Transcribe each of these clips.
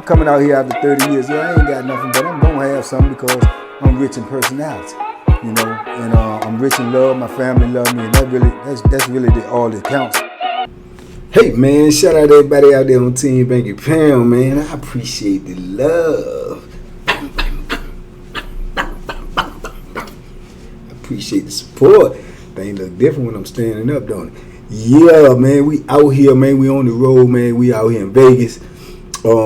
coming out here after 30 years. Yeah, I ain't got nothing, but I'm gonna have something because I'm rich in personality, you know, and I'm rich in love. My family love me, and that's really all that counts. Hey man, shout out to everybody out there on Team Banky Pound, man. I appreciate the love. I appreciate the support. Things look different when I'm standing up, don't it? Yeah, man, we out here, man. We on the road, man. We out here in Vegas.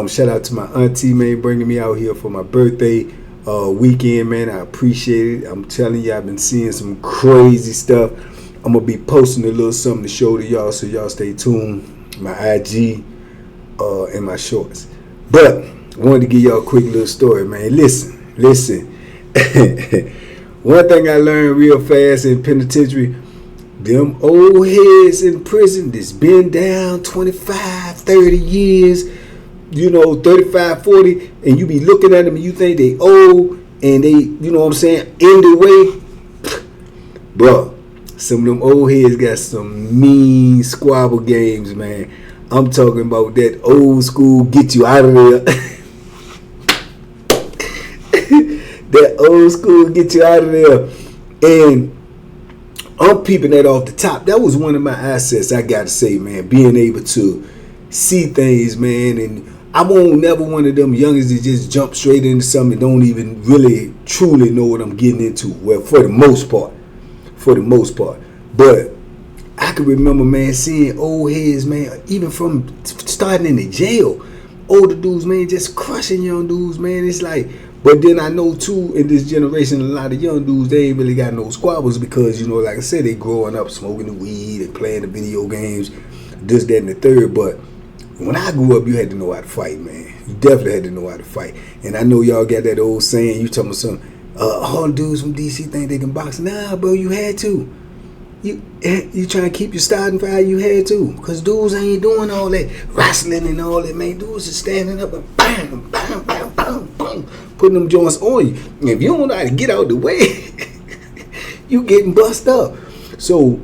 Shout out to my auntie, man, bringing me out here for my birthday weekend, man. I appreciate it. I'm telling you, I've been seeing some crazy stuff. I'm gonna be posting a little something to show to y'all, so y'all stay tuned. My IG and my shorts. But I wanted to give y'all a quick little story, man. Listen. One thing I learned real fast in penitentiary, them old heads in prison that's been down 25, 30 years, you know, 35, 40, and you be looking at them and you think they old and they, you know what I'm saying, in the way. Bro, some of them old heads got some mean squabble games, man. I'm talking about that old school get you out of there. That old school get you out of there. And I'm peeping that off the top. That was one of my assets, I got to say, man. Being able to see things, man. And I won't never one of them youngins that just jump straight into something and don't even really truly know what I'm getting into. Well, for the most part. But I can remember, man, seeing old heads, man, even from starting in the jail. Older dudes, man, just crushing young dudes, man. It's like, but then I know, too, in this generation, a lot of young dudes, they ain't really got no squabbles because, you know, like I said, they growing up smoking the weed and playing the video games, this, that, and the third. But when I grew up, you had to know how to fight, man. You definitely had to know how to fight. And I know y'all got that old saying, you talking about some, all the dudes from DC think they can box. Nah, bro, you had to. You trying to keep your starting fire, you had to. Because dudes ain't doing all that wrestling and all that, man. Dudes are standing up and bang, bang, bang, bang, bang, putting them joints on you. And if you don't know how to get out the way, you getting bust up. So,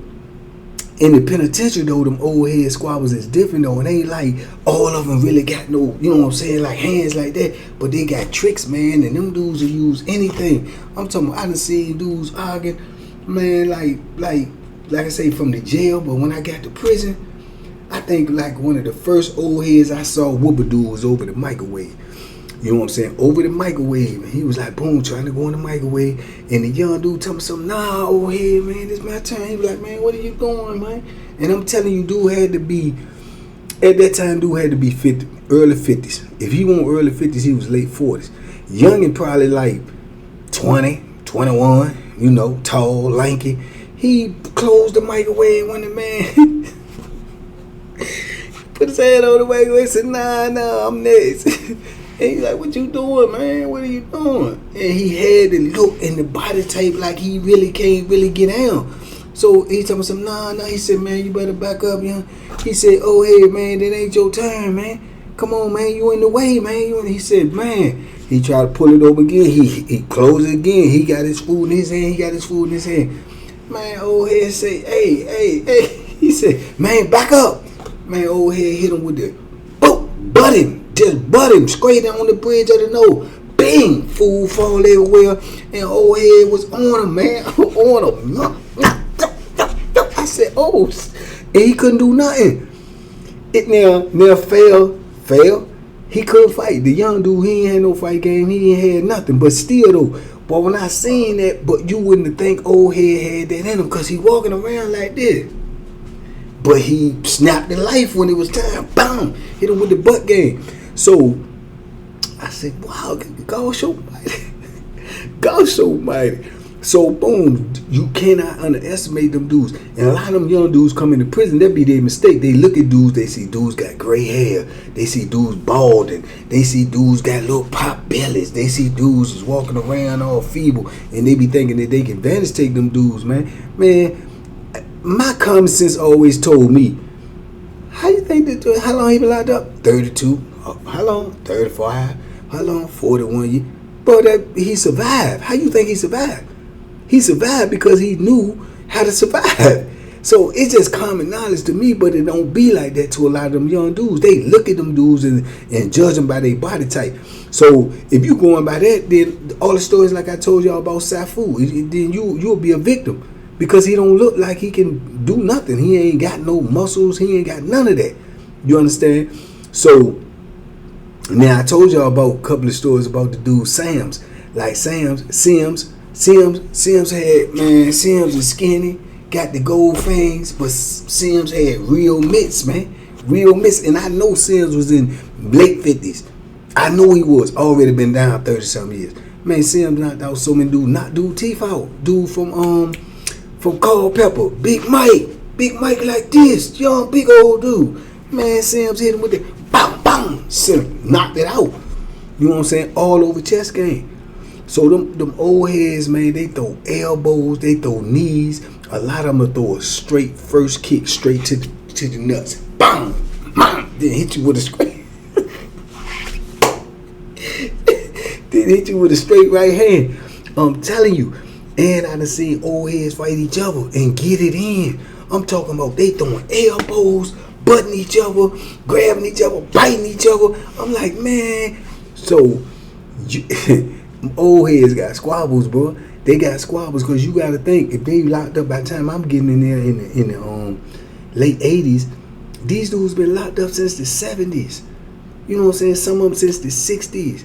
in the penitentiary, though, them old head squabbles is different, though. It ain't like all of them really got no, you know what I'm saying, like hands like that. But they got tricks, man, and them dudes will use anything. I'm talking about, I done seen dudes arguing, man, like I say, from the jail. But when I got to prison, I think like one of the first old heads I saw whoop a dude was over the microwave. You know what I'm saying? Over the microwave. And he was like, boom, trying to go in the microwave. And the young dude told me something, nah, old head, man, this my turn. He was like, man, what are you doing, man? And I'm telling you, dude had to be, at that time, dude had to be 50, early 50s. If he wasn't early 50s, he was late 40s. Young and probably like 20, 21, you know, tall, lanky. He closed the microwave when the man put his hand on the microwave and said, nah, I'm next. And he's like, what you doing, man? What are you doing? And he had the look and the body type like he really can't really get down. So he told me something, nah. He said, man, you better back up, young. He said, oh, hey, man, that ain't your turn, man. Come on, man, you in the way, man. He said, man. He tried to pull it over again. He closed it again. He got his food in his hand. Man, old head say, hey. He said, man, back up. Man, old head hit him with the boom, butt him. Just butt him straight on the bridge of the nose. Bing! Fool fall everywhere. And old head was on him, man. On him. I said, oh. And he couldn't do nothing. It now fail. He couldn't fight. The young dude, he ain't had no fight game. He ain't had nothing. But still, though. But when I seen that, but you wouldn't think old head had that in him because he walking around like this. But he snapped the life when it was time. Boom! Hit him with the butt game. So I said, wow, God so mighty. God so mighty. So boom, you cannot underestimate them dudes. And a lot of them young dudes come into prison, that be their mistake. They look at dudes, they see dudes got gray hair. They see dudes balding. They see dudes got little pop bellies. They see dudes is walking around all feeble. And they be thinking that they can advantage take them dudes, man. Man, my common sense always told me, how you think that, how long he been locked up? 32. How long? 35. How long? 41 years. But he survived. How you think he survived? He survived because he knew how to survive. So it's just common knowledge to me, but it don't be like that to a lot of them young dudes. They look at them dudes and judge them by their body type. So if you going by that, then all the stories like I told y'all about Safu, then you'll be a victim, because he don't look like he can do nothing. He ain't got no muscles. He ain't got none of that. You understand? So now I told y'all about a couple of stories about the dude Sims. Like Sims had, man, Sims is skinny, got the gold fangs, but Sims had real mitts, man. Real mitts. And I know Sims was in late 50s. I know he was. Already been down 30-something years. Man, Sims knocked out so many dudes. Knocked dude teeth out. Dude from Cold Pepper. Big Mike. Big Mike like this. Young, big old dude. Man, Sims hit him with the bam, bam. Sims knocked it out. You know what I'm saying? All over chess game. So them old heads, man, they throw elbows, they throw knees. A lot of them will throw a straight first kick straight to the nuts. Bam! Bam! Then hit you with a straight. Then hit you with a straight right hand. I'm telling you. And I done seen old heads fight each other and get it in. I'm talking about they throwing elbows, butting each other, grabbing each other, biting each other. I'm like, man. So, old heads got squabbles, bro. They got squabbles because you got to think, if they locked up by the time I'm getting in there in the late 80s, these dudes been locked up since the 70s. You know what I'm saying? Some of them since the 60s.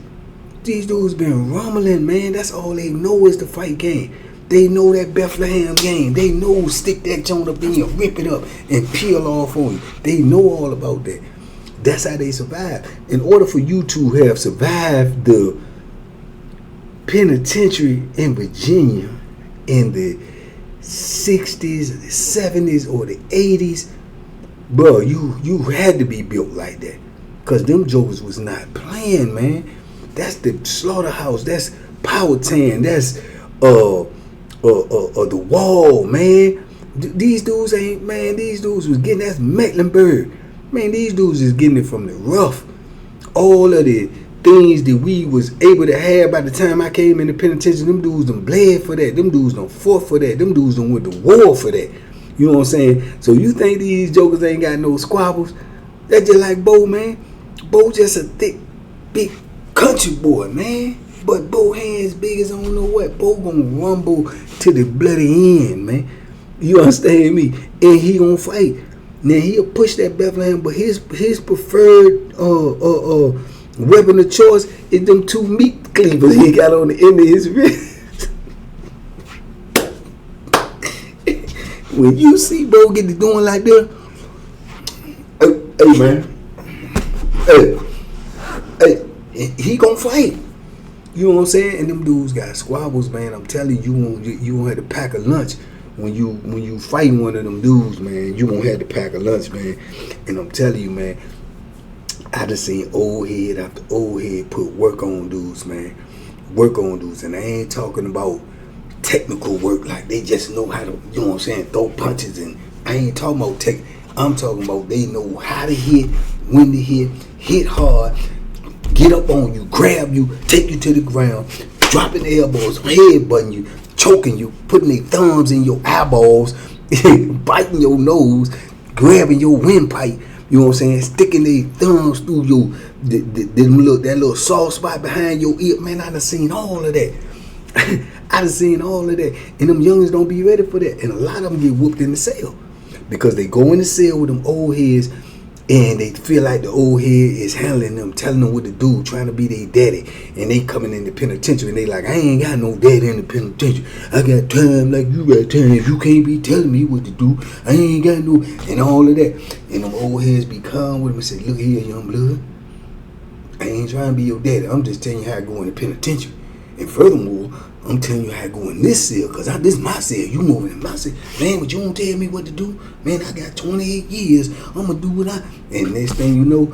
These dudes been rumbling, man. That's all they know is the fight game. They know that Bethlehem game. They know stick that joint up in you, rip it up, and peel off on you. They know all about that. That's how they survive. In order for you to have survived the penitentiary in Virginia in the 60s, the 70s, or the 80s, bro, you had to be built like that. Because them jokers was not playing, man. That's the Slaughterhouse. That's Powhatan. That's the Wall, man. These dudes ain't, man, these dudes was getting, that's Mecklenburg. Man, these dudes is getting it from the rough. All of the things that we was able to have by the time I came in the penitentiary, them dudes done bled for that. Them dudes done fought for that. Them dudes done went to war for that. You know what I'm saying? So you think these jokers ain't got no squabbles? That's just like Bo, man. Bo just a thick, big country boy, man. But Bo hands big as I don't know what. Bo gonna rumble to the bloody end, man. You understand me? And he gonna fight. Now he'll push that Bethlehem, but his preferred weapon of choice is them two meat cleavers he got on the end of his wrist. When you see Bo get to doing like that, hey man, hey, he gonna fight. You know what I'm saying? And them dudes got squabbles, man. I'm telling you, you won't have to pack a lunch when you fighting one of them dudes, man. You won't have to pack a lunch, man. And I'm telling you, man, I just seen old head after old head put work on dudes, man. Work on dudes, and I ain't talking about technical work like they just know how to, you know what I'm saying, throw punches. And I ain't talking about tech. I'm talking about they know how to hit, when to hit hard, get up on you, grab you, take you to the ground, dropping elbows, headbutting you, choking you, putting their thumbs in your eyeballs, biting your nose, grabbing your windpipe, you know what I'm saying, sticking their thumbs through your that little soft spot behind your ear. Man, I done seen all of that. I done seen all of that. And them youngins don't be ready for that. And a lot of them get whooped in the cell. Because they go in the cell with them old heads, and they feel like the old head is handling them, telling them what to do, trying to be their daddy. And they coming in the penitentiary and they like, I ain't got no daddy in the penitentiary. I got time like you got time. You can't be telling me what to do. I ain't got no, and all of that. And them old heads be calm with them and say, look here, young blood, I ain't trying to be your daddy. I'm just telling you how I go in the penitentiary. And furthermore, I'm telling you how I go in this cell, because this is my cell. You moving in my cell. Man, but you don't tell me what to do. Man, I got 28 years. I'm going to do what I... And next thing you know,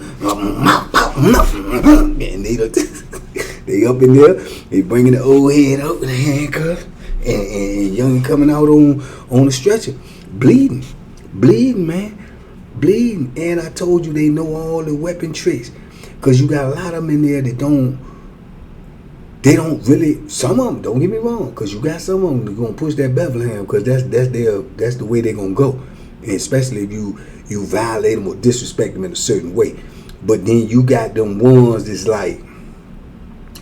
and they up in there. They bringing the old head out with a handcuff. And young coming out on the stretcher. Bleeding, man. Bleeding. And I told you they know all the weapon tricks. Because you got a lot of them in there that don't they don't really. Some of them, don't get me wrong, because you got some of them that gonna push that Bethlehem, because that's the way they gonna go, and especially if you violate them or disrespect them in a certain way. But then you got them ones that's like,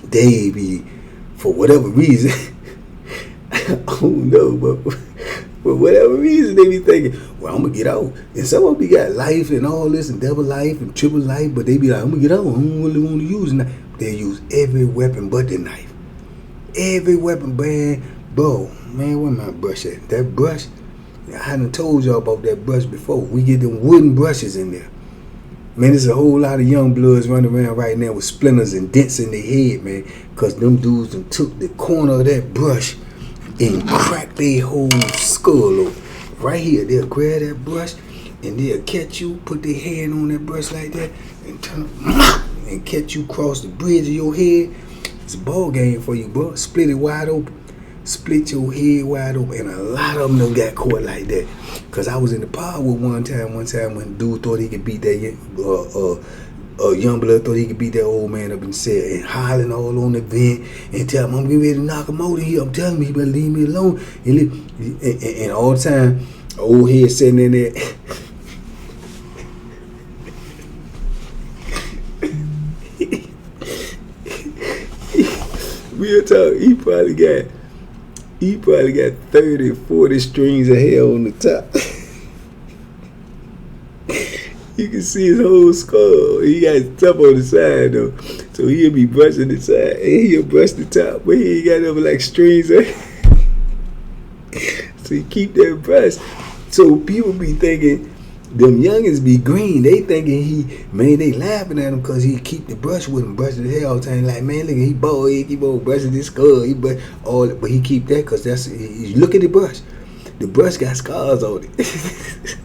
they be, for whatever reason, I don't know, but for whatever reason they be thinking, well, I'm gonna get out. And some of them be got life and all this and double life and triple life, but they be like, I'm gonna get out. I don't really want to use it. They use every weapon but the knife. Every weapon, man. Bro, man, where my brush at? That brush, I done told y'all about that brush before. We get them wooden brushes in there. Man, there's a whole lot of young bloods running around right now with splinters and dents in their head, man, because them dudes done took the corner of that brush and cracked their whole skull open. Right here, they'll grab that brush and they'll catch you, put their hand on that brush like that, and turn and catch you across the bridge of your head. It's a ball game for you, bro. Split it wide open. Split your head wide open. And a lot of them done got caught like that. Because I was in the pod with one time when dude thought he could beat that young blood, thought he could beat that old man up in the cell and hollering all on the vent and tell him, I'm getting ready to knock him out of here. I'm telling him he better leave me alone. And all the time, old head sitting in there. Real talk, he probably got 30, 40 strings of hair on the top. You can see his whole skull. He got his top on the side though. So he'll be brushing the side and he'll brush the top, but he ain't got no like strings of hair. So he keep that brush. So people be thinking, them youngins be green. They thinking they laughing at him because he keep the brush with him, brushing his hair all the time. Like, man, look, he bald, he keep on brushing his skull. But he keep that because look at the brush. The brush got scars on it.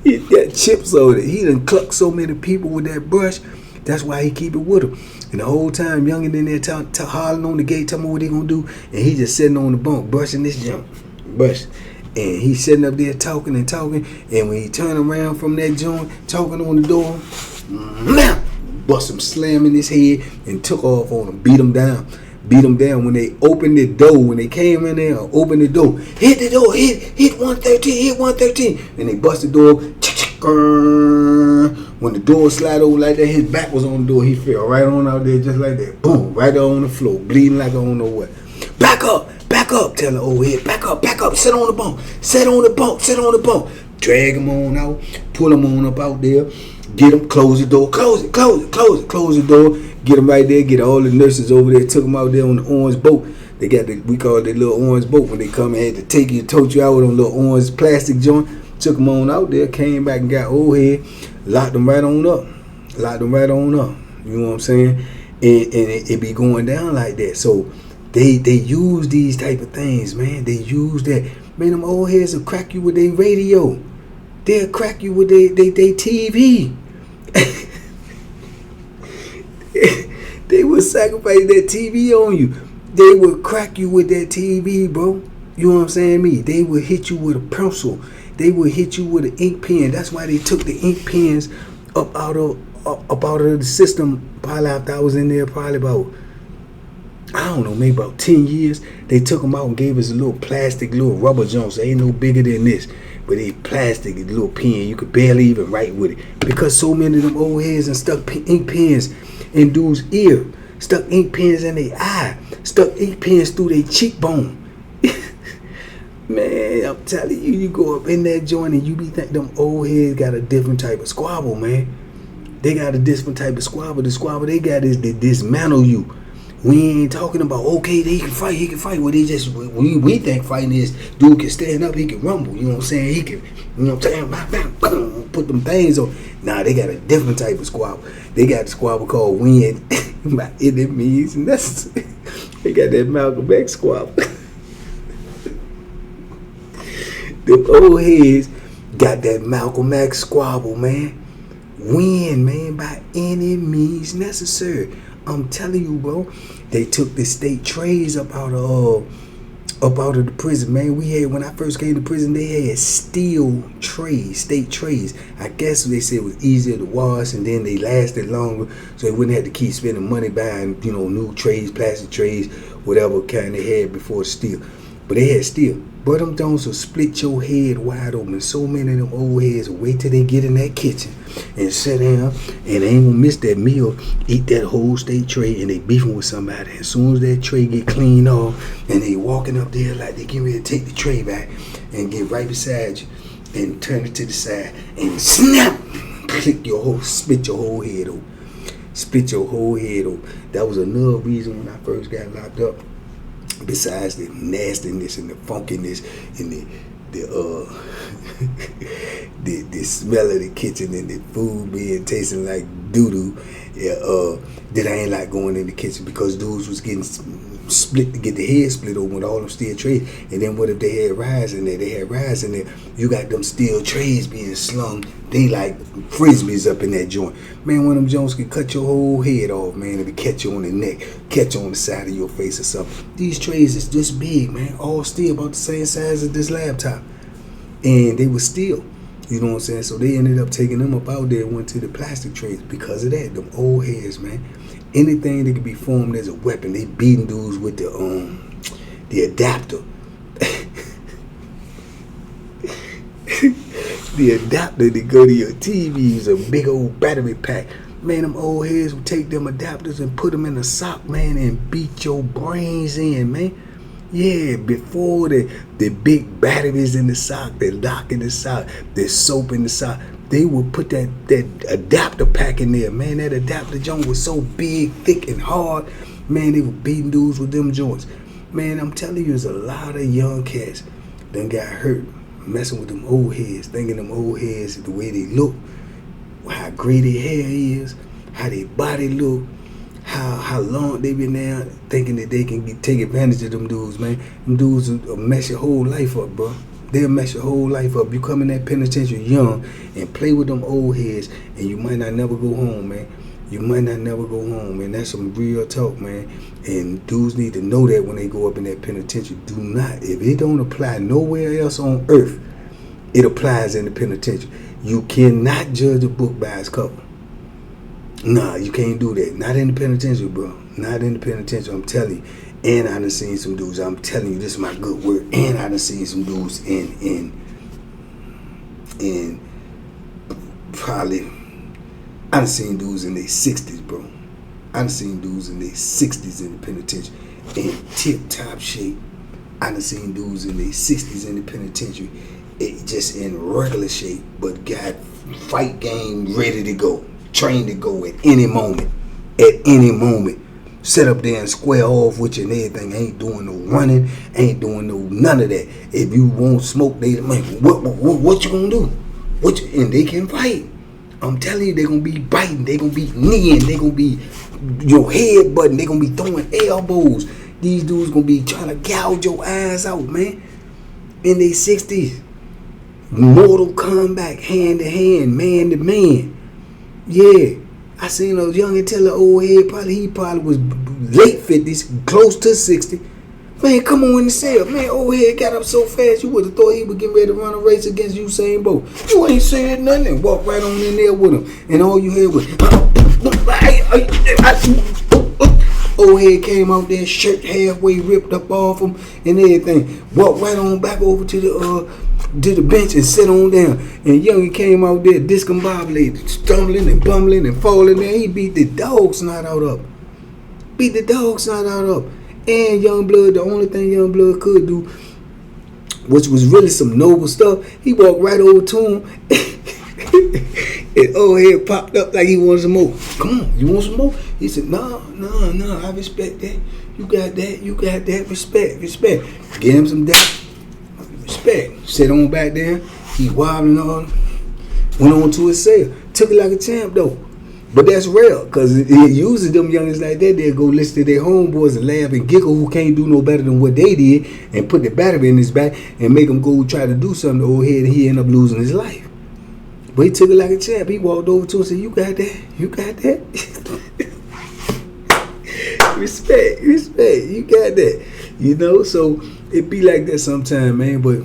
He got chips on it. He done clucked so many people with that brush. That's why he keep it with him. And the whole time, youngin in there hollering on the gate, telling me what they gonna do, and he just sitting on the bunk, brushing this junk, brush. And he sitting up there talking, and when he turned around from that joint, talking on the door, bust him, slamming his head, and took off on him, beat him down. When they opened the door, when they came in there, opened the door, hit the door, hit 113, and they bust the door. When the door slide over like that, his back was on the door, he fell right on out there just like that. Boom, right on the floor, bleeding like I don't know what. Back up, tell the old head, back up, sit on the bunk. Drag him on out, pull him on up out there, get him, close the door, close the door, get him right there, get all the nurses over there, took him out there on the orange boat. They got we call it the little orange boat when they come and had to take you, tote you out on a little orange plastic joint. Took him on out there, came back and got old head, locked him right on up. You know what I'm saying? And it be going down like that. So they use these type of things, man. They use that. Man, them old heads will crack you with their radio. They'll crack you with their TV. They will sacrifice that TV on you. They will crack you with that TV, bro. You know what I'm saying? They will hit you with a pencil. They will hit you with an ink pen. That's why they took the ink pens up out of the system. Probably after I was in there, probably about, I don't know, maybe about 10 years. They took them out and gave us a little plastic, little rubber joints. They ain't no bigger than this, but they plastic, little pen. You could barely even write with it because so many of them old heads and stuck ink pens in dudes' ear, stuck ink pens in their eye, stuck ink pens through their cheekbone. Man, I'm telling you, you go up in that joint and you be thinking them old heads got a different type of squabble, man. They got a different type of squabble. The squabble they got is they dismantle you. We ain't talking about, okay, he can fight. Well, they just, we think fighting is, dude can stand up, he can rumble, you know what I'm saying? He can, you know what I'm saying, put them things on. Nah, they got a different type of squabble. They got the squabble called win by any means necessary. They got that Malcolm X squabble. Them old heads got that Malcolm X squabble, man. Win, man, by any means necessary. I'm telling you, bro. They took the state trays up out of up out of the prison, man. We had, when I first came to prison, they had steel trays, state trays. I guess they said it was easier to wash, and then they lasted longer, so they wouldn't have to keep spending money buying, new trays, plastic trays, whatever kind they had before steel. But they had steel. But them Jones will split your head wide open. So many of them old heads will wait till they get in that kitchen and sit down, and they ain't gonna miss that meal, eat that whole state tray, and they beefing with somebody. As soon as that tray get cleaned off, and they walking up there like they getting ready to take the tray back and get right beside you and turn it to the side and snap, split your whole head open. Split your whole head open. That was another reason when I first got locked up. Besides the nastiness and the funkiness and the smell of the kitchen and the food being tasting like doo-doo, that I ain't like going in the kitchen, because dudes was getting split to get the head split open with all them steel trays. And then what if they had rice in there? They had rice in there. You got them steel trays being slung. They like frisbees up in that joint. Man, one of them Jones can cut your whole head off, man, if it catch you on the neck, catch you on the side of your face or something. These trays is this big, man, all steel, about the same size as this laptop. And they were steel. You know what I'm saying? So they ended up taking them up out there and went to the plastic trays because of that. Them old heads, man. Anything that could be formed as a weapon, they beating dudes with the adapter. The adapter to go to your TV is a big old battery pack. Man, them old heads would take them adapters and put them in a sock, man, and beat your brains in, man. Yeah, before the big batteries in the sock, the lock in the sock, the soap in the sock, they would put that adapter pack in there, man. That adapter joint was so big, thick, and hard. Man, they were beating dudes with them joints. Man, I'm telling you, there's a lot of young cats that got hurt messing with them old heads, thinking them old heads, the way they look, how gray their hair is, how their body look, how long they been there, thinking that they can take advantage of them dudes, man. Them dudes will mess your whole life up, bro. They'll mess your whole life up. You come in that penitentiary young and play with them old heads, and you might not never go home, man. You might not never go home, man. That's some real talk, man. And dudes need to know that when they go up in that penitentiary. Do not, if it don't apply nowhere else on earth, it applies in the penitentiary. You cannot judge a book by its cover. Nah, you can't do that. Not in the penitentiary, bro. Not in the penitentiary, I'm telling you. And I done seen some dudes, I'm telling you, this is my good word. And I done seen some dudes in probably, I done seen dudes in their 60s, bro. I done seen dudes in their 60s in the penitentiary in tip-top shape. I done seen dudes in their 60s in the penitentiary just in regular shape, but got fight game ready to go, trained to go at any moment. At any moment. Sit up there and square off with you and everything. Ain't doing no running, ain't doing no none of that. If you won't smoke, they man, what you gonna do? And they can fight. I'm telling you, they gonna be biting, they gonna be kneeing, they gonna be your head button, they gonna be throwing elbows. These dudes gonna be trying to gouge your eyes out, man. In their 60s. Mortal Kombat, hand to hand, man to man. Yeah. I seen those young and tell the old head, he probably was late 50s, close to 60. Man, come on in the cell. Man, old head got up so fast, you would have thought he was getting ready to run a race against Usain Bolt. You ain't saying nothing and walk right on in there with him. And all you heard was, old head came out there, shirt halfway ripped up off him and everything. Walked right on back over to the bench and sit on down. And Youngin came out there discombobulated, stumbling and bumbling and falling there. He beat the dog snot out of him. Beat the dog snot out of him. And Youngblood, the only thing Youngblood could do, which was really some noble stuff, he walked right over to him. And old head popped up like he wanted some more. Come on, you want some more? He said, no, I respect that. You got that, respect. Give him some that. Respect. Sit on back there. He wobbling on. Went on to his cell. Took it like a champ though. But that's real, because it uses them youngins like that. They'll go listen to their homeboys and laugh and giggle who can't do no better than what they did and put the battery in his back and make him go try to do something to old head, and he end up losing his life. But he took it like a champ. He walked over to him and said, you got that? Respect, you got that. You know, so it be like that sometimes, man. But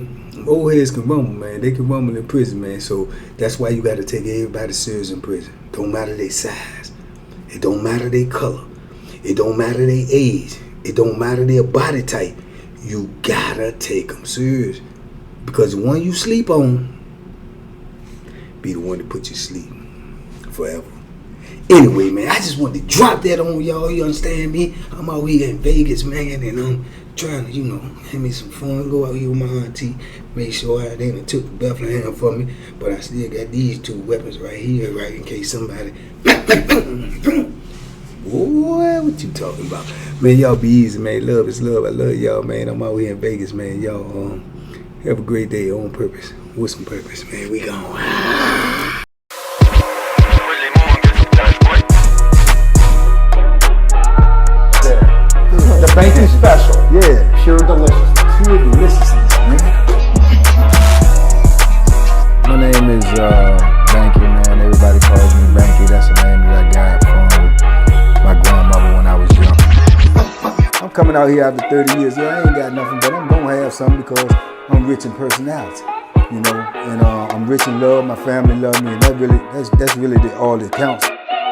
old heads can rumble, man. They can rumble in prison, man. So that's why you got to take everybody serious in prison. Don't matter their size. It don't matter their color. It don't matter their age. It don't matter their body type. You gotta take them serious. Because the one you sleep on be the one that put you to sleep forever. Anyway, man, I just wanted to drop that on y'all. You understand me? I'm out here in Vegas, man, and I'm trying to, have me some fun. Go out here with my auntie. Make sure I didn't took the Bethlehem for me. But I still got these two weapons right here, right, in case somebody... Boy, what you talking about? Man, y'all be easy, man. Love is love. I love y'all, man. I'm out here in Vegas, man. Y'all have a great day on purpose. With some purpose, man. We gone. The banky special. Yeah. Pure deliciousness. Pure deliciousness, man. My name is Banky, man. Everybody calls me Banky. That's the name that I got from my grandmother when I was young. I'm coming out here after 30 years. Yeah, I ain't got nothing, but I'm gonna have something because I'm rich in personality, and I'm rich in love. My family love me, and that's really all that counts.